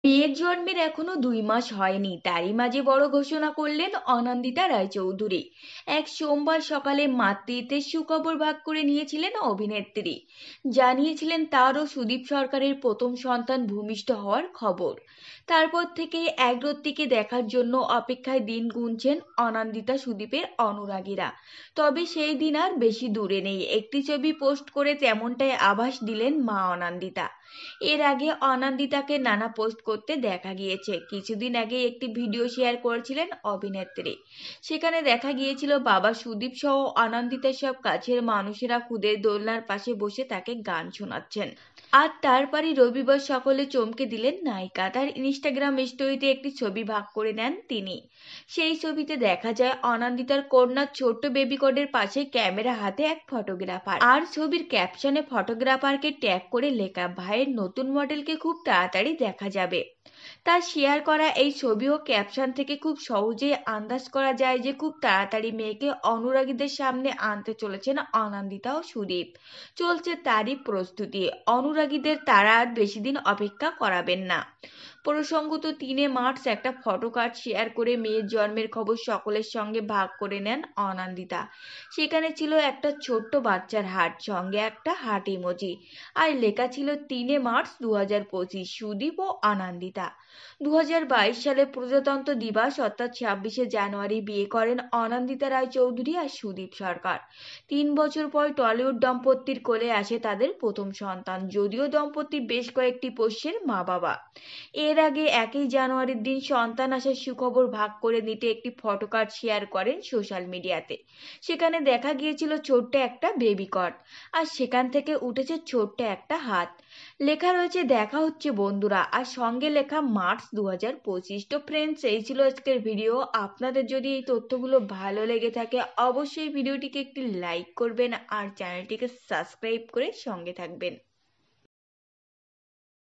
মেয়ের জন্মের এখনো 2 মাস হয়নি, তারই মাঝে বড় ঘোষণা করলেন অনন্দিতা রায়চৌধুরী। এক সোমবার সকালে মাতৃত্বের সুখবর ভাগ করে নিয়েছিলেন অভিনেত্রী। জানিয়েছিলেন তার ও সুদীপ সরকারের প্রথম সন্তান ভূমিষ্ঠ হওয়ার খবর। তারপর থেকে একরত্তিকে দেখার জন্য অপেক্ষায় দিন গুনছেন অনন্দিতা সুদীপের অনুরাগীরা। তবে সেই দিন আর বেশি দূরে নেই। একটি ছবি পোস্ট করে তেমনটাই আভাস দিলেন মা অনন্দিতা। এর আগে অনন্দিতাকে নানা পোস্ট করতে দেখা গিয়েছে। কিছুদিন আগে একটি ভিডিও শেয়ার করেছিলেন অভিনেত্রী। সেখানে দেখা গিয়েছিল বাবা সুদীপ সহ অনন্দিতার সব কাছের মানুষেরা খুদের দোলনার পাশে বসে তাকে গান শোনাচ্ছেন। আর তারপরই রবিবার সকলে চমকে দিলেন নায়িকা। তার ইনস্টাগ্রাম স্টোরিতে একটি ছবি ভাগ করে নেন তিনি। সেই ছবিতে দেখা যায় অনন্দিতার কন্যার ছোট্ট বেবি কোডের পাশে ক্যামেরা হাতে এক ফটোগ্রাফার, আর ছবির ক্যাপশনে ফটোগ্রাফারকে ট্যাগ করে লেখা, ভাইয়ের নতুন মডেলকে খুব তাড়াতাড়ি দেখা যাবে। তার শেয়ার করা এই ছবি ও ক্যাপশন থেকে খুব সহজেই আন্দাজ করা যায় যে খুব তাড়াতাড়ি মেয়েকে অনুরাগীদের সামনে আনতে চলেছেন অনন্দিতা ও সুদীপ। চলছে তারই প্রস্তুতি। অনুরাগীদের তারা আর বেশি দিন অপেক্ষা করাবেন না। প্রসঙ্গত 3 মার্চ একটা ফটো কার্ড শেয়ার করে মেয়ের জন্মের খবর সকলের সঙ্গে ভাগ করে নেন অনন্দিতা। সেখানে ছিল একটা ছোট্ট বাচ্চার হার্ট, সঙ্গে একটা হার্ট ইমোজি, আর লেখা ছিল 3 মার্চ 2025, সুদীপ ও আনন্দিতা। 2022 সালে প্রজাতন্ত্র দিবস অর্থাৎ 26শে জানুয়ারি বিয়ে করেন অনন্দিতা রায়চৌধুরী আর সুদীপ সরকার। 3 বছর পর টলিউড দম্পতির কোলে আসে তাদের প্রথম সন্তান। যদিও দম্পতির বেশ কয়েকটি পোষ্যের মা বাবা। এর আগে 1 জানুয়ারির দিন সন্তান আসার সুখবর ভাগ করে নিতে একটি ফটো কার্ড শেয়ার করেন সোশ্যাল মিডিয়াতে। সেখানে দেখা গিয়েছিল ছোট্ট একটা বেবি কট, আর সেখান থেকে উঠেছে ছোট্ট একটা হাত। লেখা রয়েছে দেখা হচ্ছে বন্ধুরা, আর সঙ্গে লেখা মার্চ 2025। তো ফ্রেন্ডস, এই ছিল আজকের ভিডিও। আপনাদের যদি এই তথ্যগুলো ভালো লেগে থাকে অবশ্যই ভিডিওটিকে একটি লাইক করবেন আর চ্যানেলটিকে সাবস্ক্রাইব করে সঙ্গে থাকবেন।